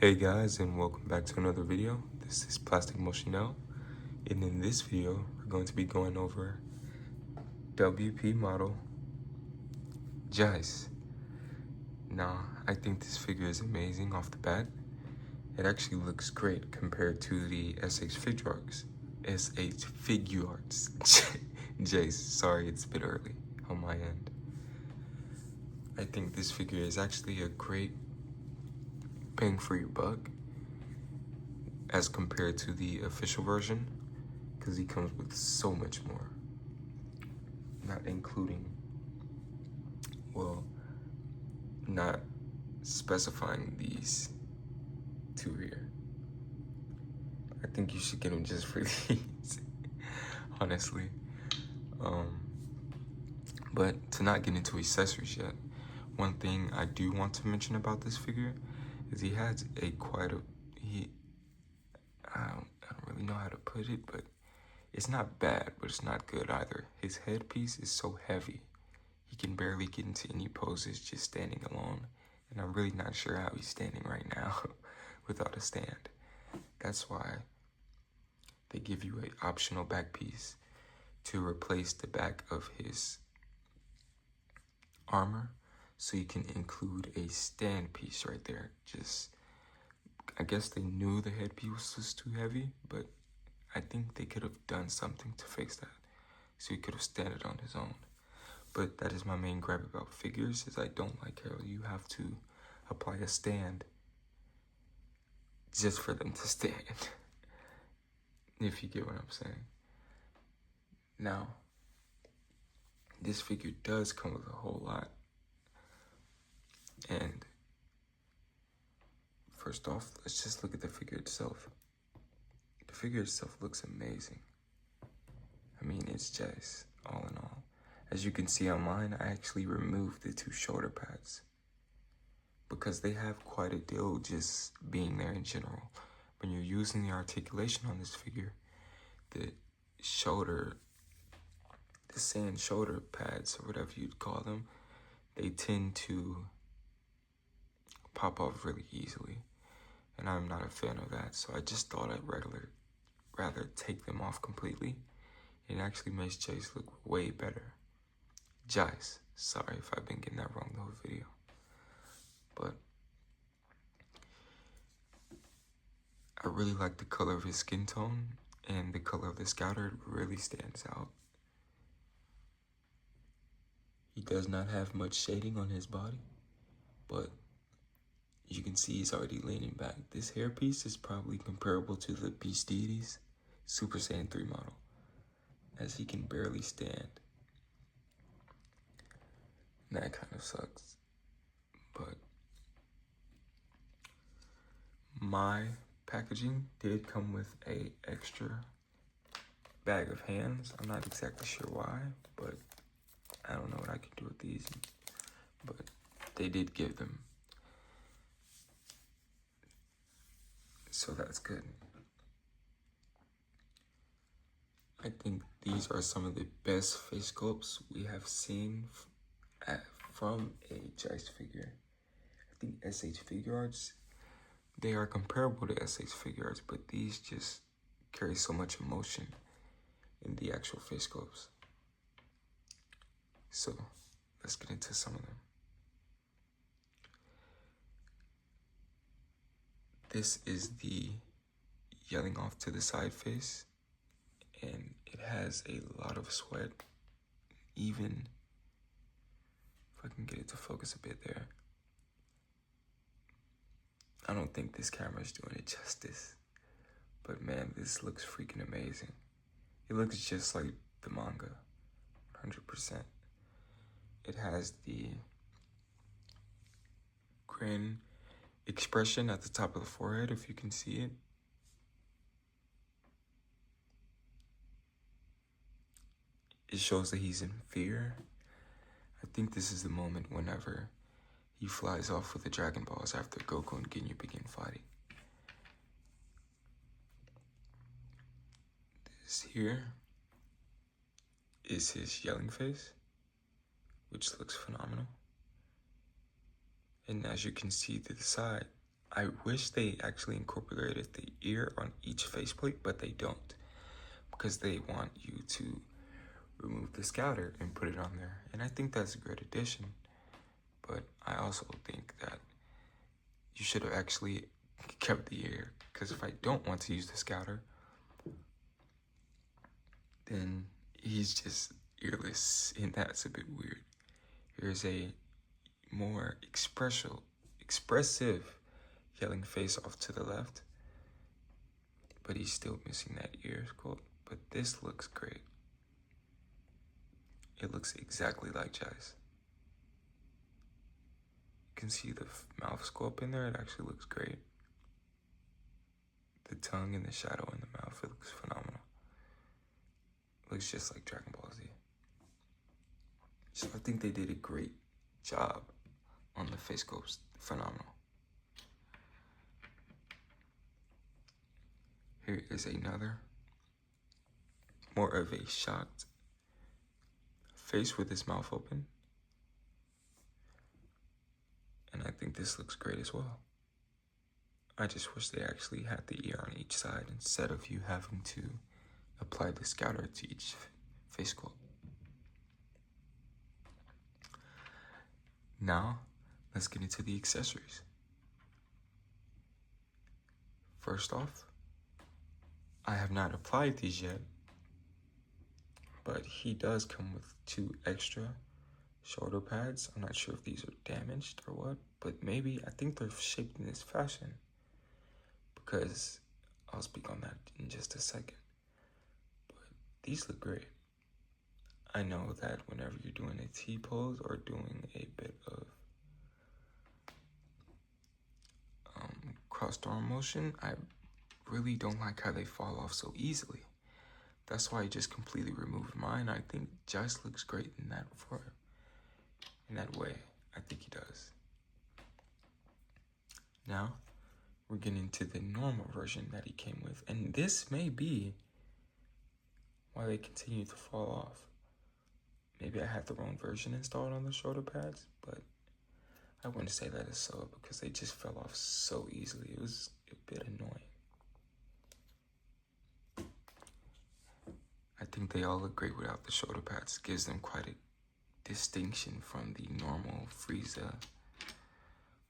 Hey guys, and welcome back to another video. This is Plastic Motional, and in this video we're going to be going over WP model Jeice. Now, I think this figure is amazing off the bat. It actually looks great compared to the SH Figuarts. Jeice, sorry, it's a bit early on my end. I think this figure is actually a great bang for your buck as compared to the official version, because he comes with so much more, not including, well, not specifying these two here. I think you should get them just for these, honestly. But to not get into accessories yet, one thing I do want to mention about this figure is he has I don't really know how to put it, but it's not bad, but it's not good either. His headpiece is so heavy, he can barely get into any poses just standing alone, and I'm really not sure how he's standing right now without a stand. That's why they give you an optional back piece to replace the back of his armor, so you can include a stand piece right there. I guess they knew the headpiece was too heavy, but I think they could have done something to fix that, so he could have standed on his own. But that is my main gripe about figures, is I don't like how you have to apply a stand just for them to stand, if you get what I'm saying. Now, this figure does come with a whole lot. And first off, let's just look at the figure itself. The figure itself looks amazing. I mean, it's Jeice, all in all. As you can see on mine, I actually removed the two shoulder pads because they have quite a deal just being there in general. When you're using the articulation on this figure, the sand shoulder pads, or whatever you'd call them, they tend to pop off really easily, and I'm not a fan of that, so I just thought I'd rather take them off completely. It actually makes Jeice look way better. Jeice, sorry if I've been getting that wrong the whole video. But I really like the color of his skin tone, and the color of the scouter really stands out. He does not have much shading on his body, but you can see he's already leaning back. This hairpiece is probably comparable to the Beast Deity's Super Saiyan 3 model, as he can barely stand. And that kind of sucks. But my packaging did come with a extra bag of hands. I'm not exactly sure why, but I don't know what I can do with these, but they did give them. So that's good. I think these are some of the best face sculpts we have seen from a Jeice figure. I think SH Figuarts, they are comparable to SH Figuarts, but these just carry so much emotion in the actual face sculpts. So let's get into some of them. This is the yelling off to the side face, and it has a lot of sweat. Even if I can get it to focus a bit there. I don't think this camera is doing it justice, but man, this looks freaking amazing. It looks just like the manga, 100%. It has the grin expression at the top of the forehead, if you can see it. It shows that he's in fear. I think this is the moment whenever he flies off with the Dragon Balls after Goku and Ginyu begin fighting. This here is his yelling face, which looks phenomenal. And as you can see to the side, I wish they actually incorporated the ear on each faceplate, but they don't, because they want you to remove the scouter and put it on there. And I think that's a great addition, but I also think that you should have actually kept the ear, because if I don't want to use the scouter, then he's just earless, and that's a bit weird. Here's a more expressive yelling face off to the left, but he's still missing that ear sculpt. But this looks great. It looks exactly like Jeice. You can see the mouth sculpt in there. It actually looks great. The tongue and the shadow in the mouth, it looks phenomenal. It looks just like Dragon Ball Z. So I think they did a great job on the face sculpts. Phenomenal. Here is another, more of a shocked face with his mouth open. And I think this looks great as well. I just wish they actually had the ear on each side instead of you having to apply the scouter to each face sculpt. Now, let's get into the accessories. First off, I have not applied these yet, but he does come with 2 extra shoulder pads. I'm not sure if these are damaged or what, but maybe, I think they're shaped in this fashion, because I'll speak on that in just a second. But these look great. I know that whenever you're doing a T-pose or doing a bit of crossed arm motion, I really don't like how they fall off so easily. That's why I just completely removed mine. I think Jeice looks great in that way. I think he does. Now, we're getting to the normal version that he came with. And this may be why they continue to fall off. Maybe I had the wrong version installed on the shoulder pads, but I wouldn't say that is so, because they just fell off so easily. It was a bit annoying. I think they all look great without the shoulder pads. It gives them quite a distinction from the normal Frieza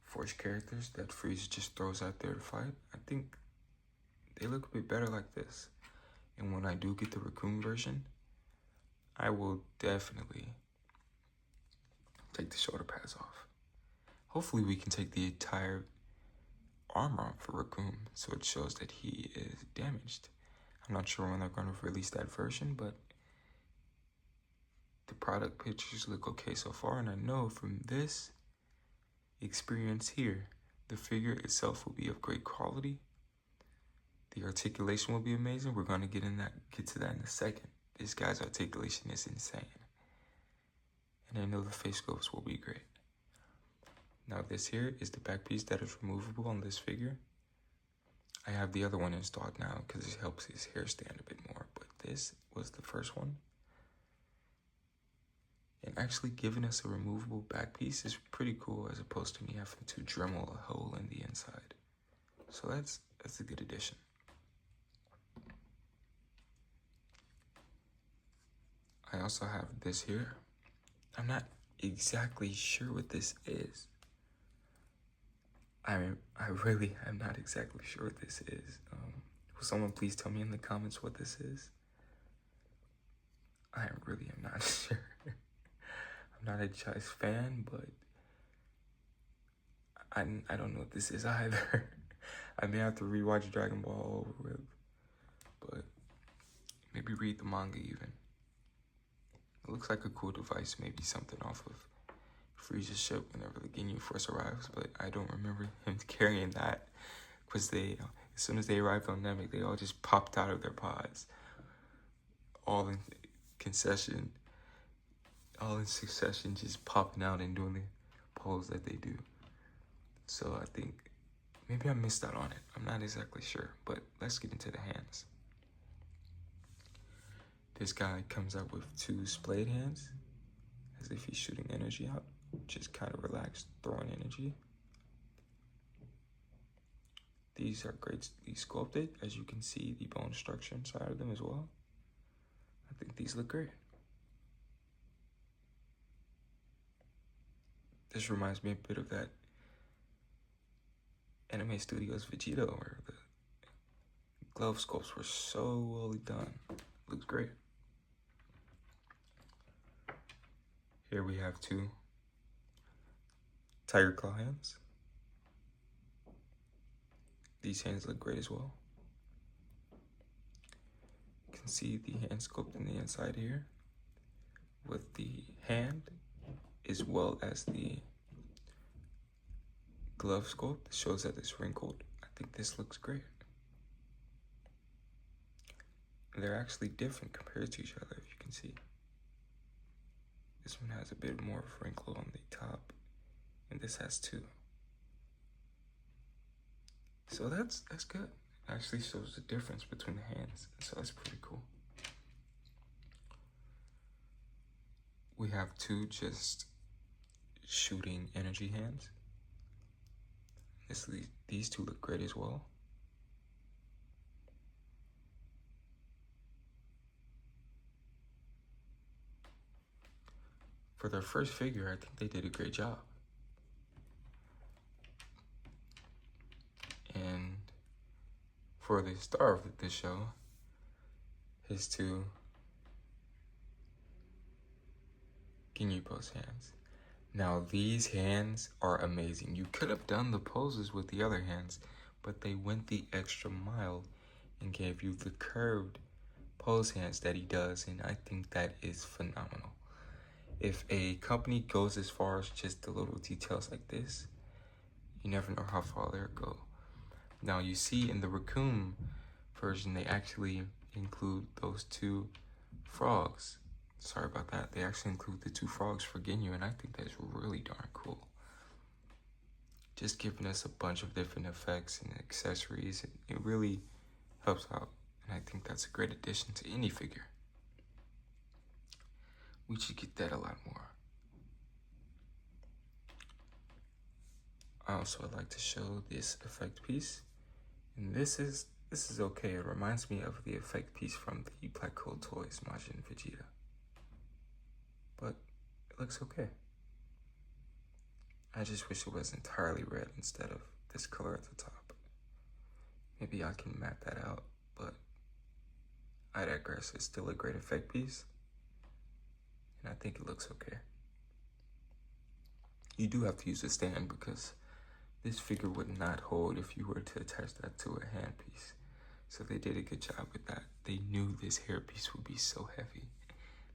Forge characters that Frieza just throws out there to fight. I think they look a bit better like this. And when I do get the Raccoon version, I will definitely take the shoulder pads off. Hopefully we can take the entire armor off for Raccoon, so it shows that he is damaged. I'm not sure when they're going to release that version, but the product pictures look okay so far, and I know from this experience here, the figure itself will be of great quality. The articulation will be amazing. We're going to get to that in a second. This guy's articulation is insane. And I know the face sculpts will be great. Now this here is the back piece that is removable on this figure. I have the other one installed now because it helps his hair stand a bit more, but this was the first one. And actually giving us a removable back piece is pretty cool, as opposed to me having to Dremel a hole in the inside. So that's a good addition. I also have this here. I'm not exactly sure what this is. I really am not exactly sure what this is. Will someone please tell me in the comments what this is? I really am not sure. I'm not a Jeice fan, but I don't know what this is either. I may have to rewatch Dragon Ball all over with, but maybe read the manga even. It looks like a cool device, maybe something off of Frieza's ship whenever the Ginyu Force arrives, but I don't remember him carrying that, because as soon as they arrived on Namek, they all just popped out of their pods, all in succession, just popping out and doing the pose that they do. So I think maybe I missed out on it. I'm not exactly sure, but let's get into the hands. This guy comes out with 2 splayed hands, as if he's shooting energy out, just kind of relaxed, throwing energy. These are greatly sculpted. As you can see, the bone structure inside of them as well. I think these look great. This reminds me a bit of that Anime Studios Vegeta, where the glove sculpts were so well done. Looks great. Here we have two tiger claw hands. These hands look great as well. You can see the hand sculpt in the inside here with the hand as well as the glove sculpt. It shows that it's wrinkled. I think this looks great. They're actually different compared to each other, if you can see. This one has a bit more of a wrinkle on the top, and this has two. So that's good. It actually shows the difference between the hands, so that's pretty cool. We have two just shooting energy hands. These two look great as well. For their first figure, I think they did a great job. And for the star of this show, his two Ginyu pose hands. Now these hands are amazing. You could have done the poses with the other hands, but they went the extra mile and gave you the curved pose hands that he does, and I think that is phenomenal. If a company goes as far as just the little details like this, you never know how far they'll go. Now you see in the raccoon version, they actually include those two frogs. Sorry about that. They actually include the two frogs for Ginyu, and I think that's really darn cool. Just giving us a bunch of different effects and accessories, it really helps out, and I think that's a great addition to any figure. We should get that a lot more. I also would like to show this effect piece, and this is okay. It reminds me of the effect piece from the Black Hole Toys Majin Vegeta, but it looks okay. I just wish it was entirely red instead of this color at the top. Maybe I can map that out, but I digress. It's still a great effect piece, and I think it looks okay. You do have to use a stand because this figure would not hold if you were to attach that to a handpiece. So they did a good job with that. They knew this hairpiece would be so heavy.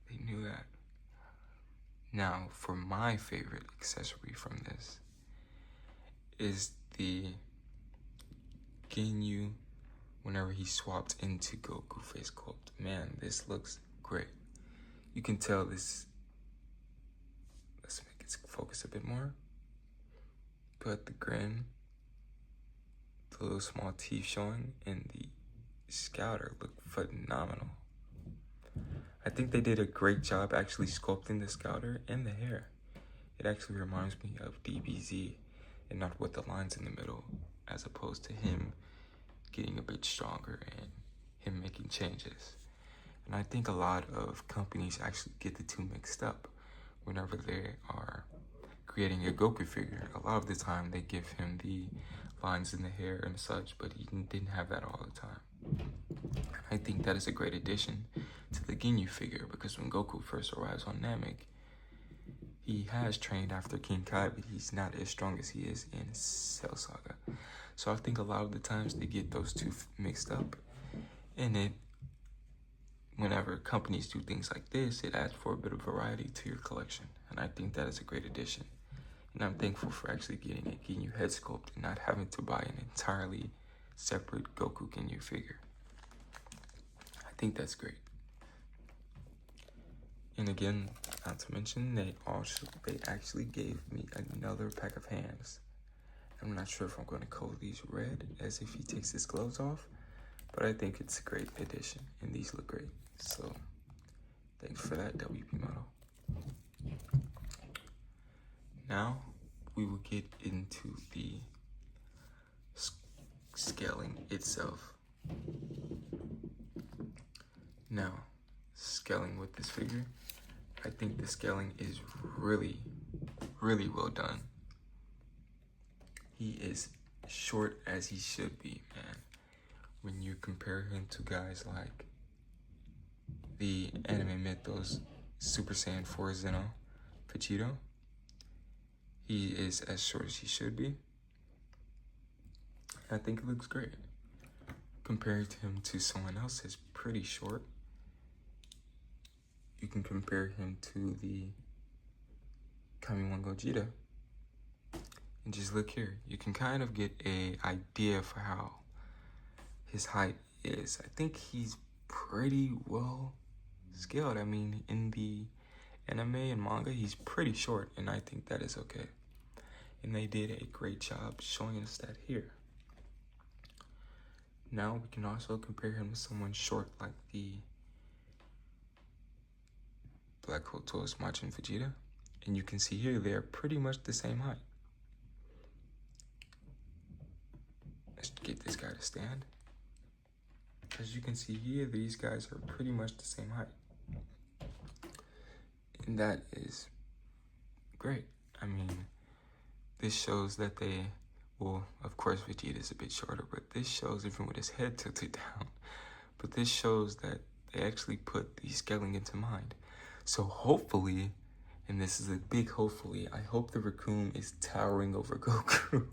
They knew that. Now, for my favorite accessory from this is the Ginyu whenever he swapped into Goku face sculpt. Man, this looks great. You can tell this, let's make it focus a bit more. But the grin, the little small teeth showing, and the scouter look phenomenal. I think they did a great job actually sculpting the scouter and the hair. It actually reminds me of DBZ, and not with the lines in the middle, as opposed to him getting a bit stronger and him making changes. And I think a lot of companies actually get the two mixed up whenever they are creating a Goku figure. A lot of the time they give him the lines in the hair and such, but he didn't have that all the time. I think that is a great addition to the Ginyu figure, because when Goku first arrives on Namek, he has trained after King Kai, but he's not as strong as he is in Cell Saga. So I think a lot of the times they get those two mixed up, and whenever companies do things like this, it adds for a bit of variety to your collection, and I think that is a great addition. And I'm thankful for actually getting a Ginyu head sculpt and not having to buy an entirely separate Goku Ginyu figure. I think that's great. And again, not to mention, they actually gave me another pack of hands. I'm not sure if I'm going to color these red as if he takes his gloves off, but I think it's a great addition, and these look great. So thanks for that, WP Model. Now we will get into the itself. Now, scaling with this figure, I think the scaling is really, really well done. He is short as he should be, man. When you compare him to guys like the anime mythos Super Saiyan 4 Zeno Vegito, he is as short as he should be. I think it looks great. Comparing him to someone else is pretty short. You can compare him to the Kamiwan Gogeta. And just look here. You can kind of get an idea for how his height is. I think he's pretty well scaled. I mean, in the anime and manga, he's pretty short, and I think that is okay. And they did a great job showing us that here. Now we can also compare him to someone short like the Black Hole Toast Machin Vegeta. And you can see here they're pretty much the same height. Let's get this guy to stand. As you can see here, these guys are pretty much the same height. And that is great. I mean, this shows that they, well, of course Vegeta is a bit shorter, but this shows, even with his head tilted down, but this shows that they actually put the scaling into mind. So hopefully, and this is a big hopefully, I hope the raccoon is towering over Goku.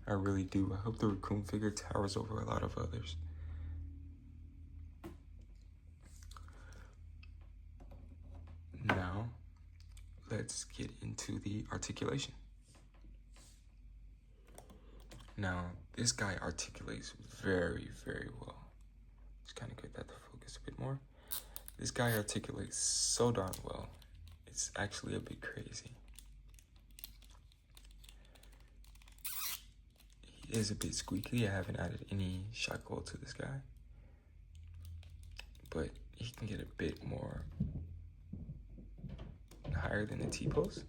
I really do. I hope the raccoon figure towers over a lot of others. Now, let's get into the articulation. Now, this guy articulates very, very well. Just kind of get that to focus a bit more. This guy articulates so darn well. It's actually a bit crazy. He is a bit squeaky. I haven't added any shot gold to this guy. But he can get a bit more higher than the T-pose.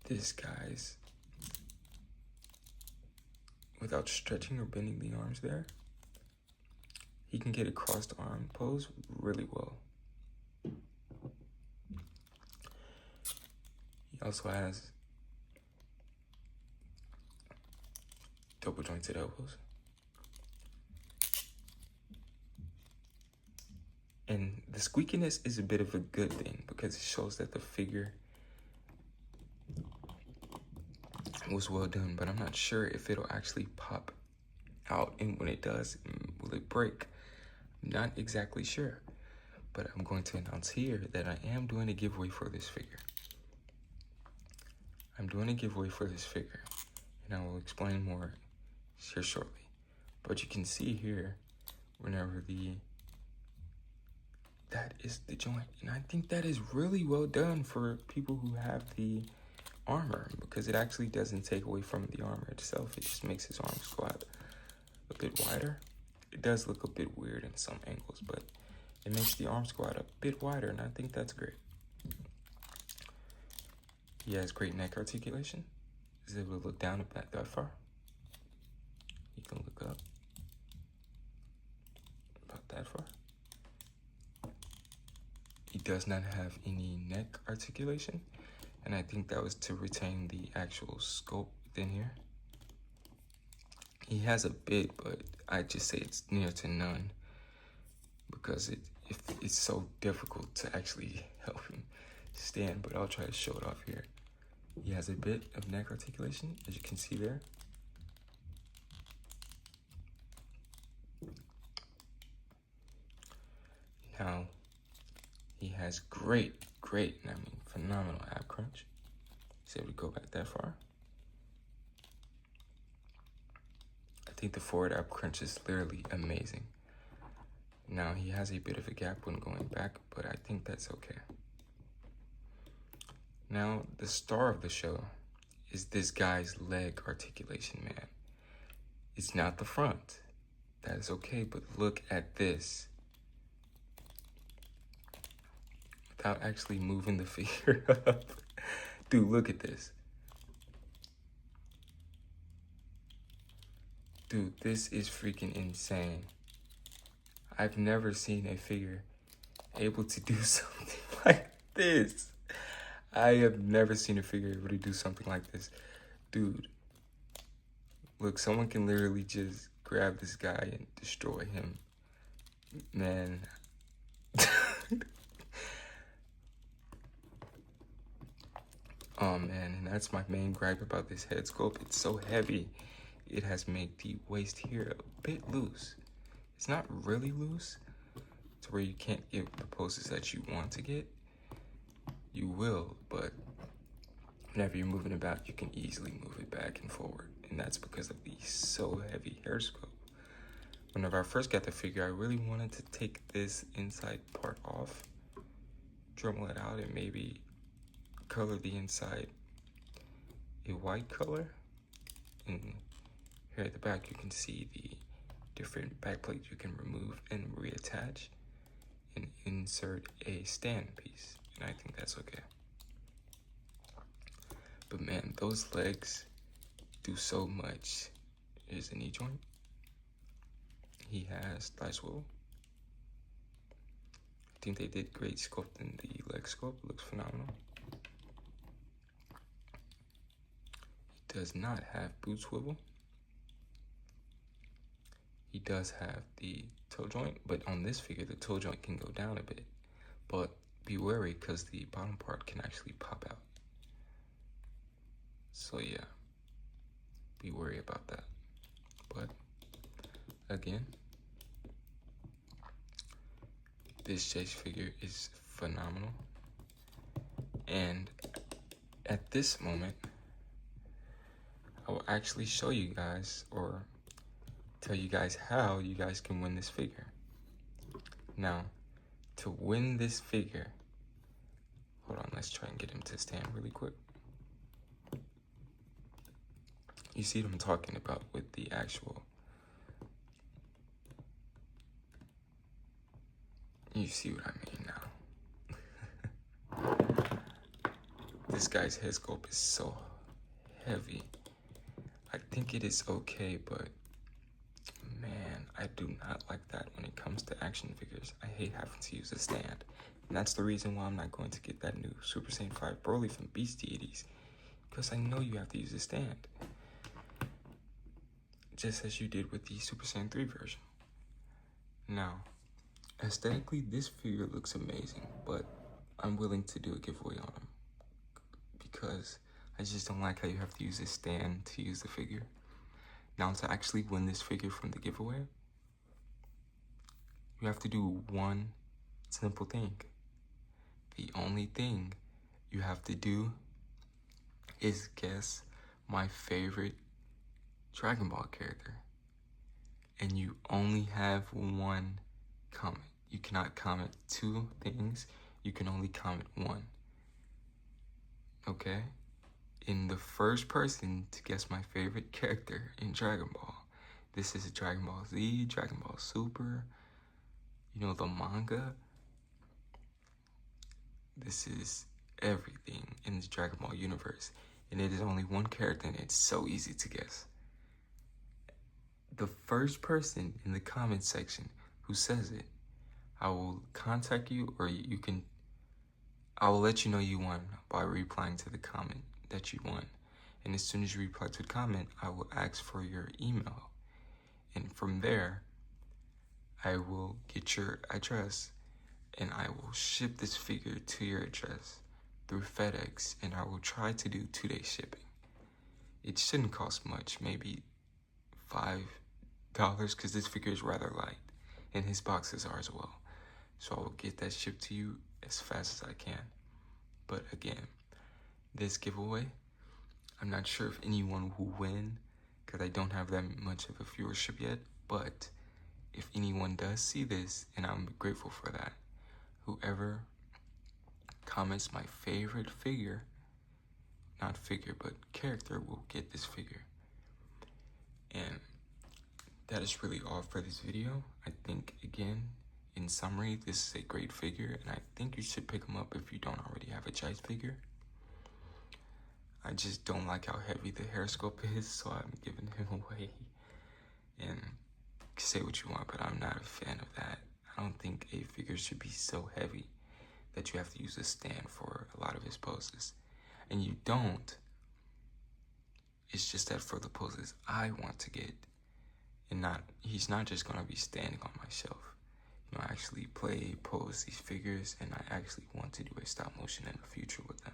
This guy's, without stretching or bending the arms there, he can get a crossed arm pose really well. He also has double jointed elbows. And the squeakiness is a bit of a good thing because it shows that the figure was well done, but I'm not sure if it'll actually pop out, and when it does, will it break? I'm not exactly sure, but I'm going to announce here that I am doing a giveaway for this figure. I'm doing a giveaway for this figure, and I will explain more here shortly. But you can see here, whenever that is the joint, and I think that is really well done for people who have the armor, because it actually doesn't take away from the armor itself. It just makes his arm squat a bit wider. It does look a bit weird in some angles, but it makes the arm squat a bit wider, and I think that's great. He has great neck articulation. He's able to look down at that far. You can look up about that far. He does not have any neck articulation, and I think that was to retain the actual scope within here. He has a bit, but I just say it's near to none because it's so difficult to actually help him stand, but I'll try to show it off here. He has a bit of neck articulation, as you can see there. Now, he has great, phenomenal ab crunch. He's able to go back that far. I think the forward ab crunch is literally amazing. Now, he has a bit of a gap when going back, but I think that's okay. Now, the star of the show is this guy's leg articulation, man. It's not the front. That is okay, but look at this. Without actually moving the figure up. Dude, look at this. Dude, this is freaking insane. I've never seen a figure able to do something like this. I have never seen a figure able to do something like this. Dude, look, someone can literally just grab this guy and destroy him. Man. Oh man, and that's my main gripe about this head sculpt. It's so heavy. It has made the waist here a bit loose. It's not really loose to where you can't get the poses that you want to get. You will, but whenever you're moving about, you can easily move it back and forward. And that's because of the so heavy hair sculpt. Whenever I first got the figure, I really wanted to take this inside part off, Dremel it out, and maybe color the inside a white color. And here at the back, you can see the different back plates you can remove and reattach and insert a stand piece. And I think that's okay. But man, those legs do so much. Here's the knee joint. He has thigh swivel. I think they did great sculpting the leg sculpt. It looks phenomenal. He does not have boot swivel. He does have the toe joint, but on this figure, the toe joint can go down a bit. But be wary, because the bottom part can actually pop out. So yeah, be wary about that. But again, this Jeice figure is phenomenal. And at this moment, I will actually show you guys, or tell you guys how you guys can win this figure. Now, to win this figure, hold on, let's try and get him to stand really quick. You see what I'm talking about with the actual, you see what I mean now. This guy's head sculpt is so heavy. I think it is okay, but man, I do not like that when it comes to action figures. I hate having to use a stand. And that's the reason why I'm not going to get that new Super Saiyan 5 Broly from Beast Deities. Because I know you have to use a stand. Just as you did with the Super Saiyan 3 version. Now, aesthetically, this figure looks amazing, but I'm willing to do a giveaway on him. Because I just don't like how you have to use a stand to use the figure. Now, to actually win this figure from the giveaway, you have to do one simple thing. The only thing you have to do is guess my favorite Dragon Ball character. And you only have one comment. You cannot comment two things. You can only comment one. Okay? In the first person to guess my favorite character in Dragon Ball. This is Dragon Ball Z, Dragon Ball Super, you know, the manga. This is everything in the Dragon Ball universe. And it is only one character and it's so easy to guess. The first person in the comment section who says it, I will contact you, or I will let you know you won by replying to the comment that you won. And as soon as you reply to the comment, I will ask for your email. And from there, I will get your address and I will ship this figure to your address through FedEx, and I will try to do 2-day shipping. It shouldn't cost much, maybe $5, because this figure is rather light and his boxes are as well. So I will get that shipped to you as fast as I can. But again, this giveaway, I'm not sure if anyone will win because I don't have that much of a viewership yet, but if anyone does see this, and I'm grateful for that, whoever comments my favorite figure, not figure, but character, will get this figure. And that is really all for this video. I think, again, in summary, this is a great figure, and I think you should pick him up if you don't already have a Jeice figure. I just don't like how heavy the hair sculpt is, so I'm giving him away. And say what you want, but I'm not a fan of that. I don't think a figure should be so heavy that you have to use a stand for a lot of his poses. And you don't. It's just that for the poses I want to get, and he's not just gonna be standing on my shelf. You know, I actually pose these figures, and I actually want to do a stop motion in the future with them.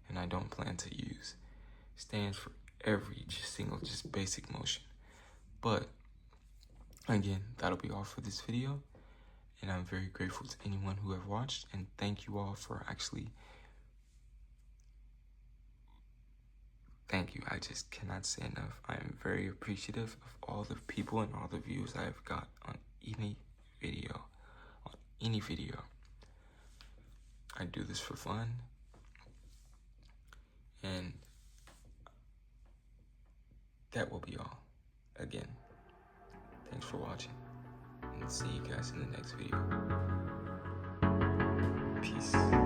And I don't plan to use stands for every just basic motion. But again, that'll be all for this video. And I'm very grateful to anyone who have watched, and thank you all for thank you. I just cannot say enough. I am very appreciative of all the people and all the views I have got on any video. I do this for fun. And that will be all. Again, thanks for watching, and see you guys in the next video. Peace.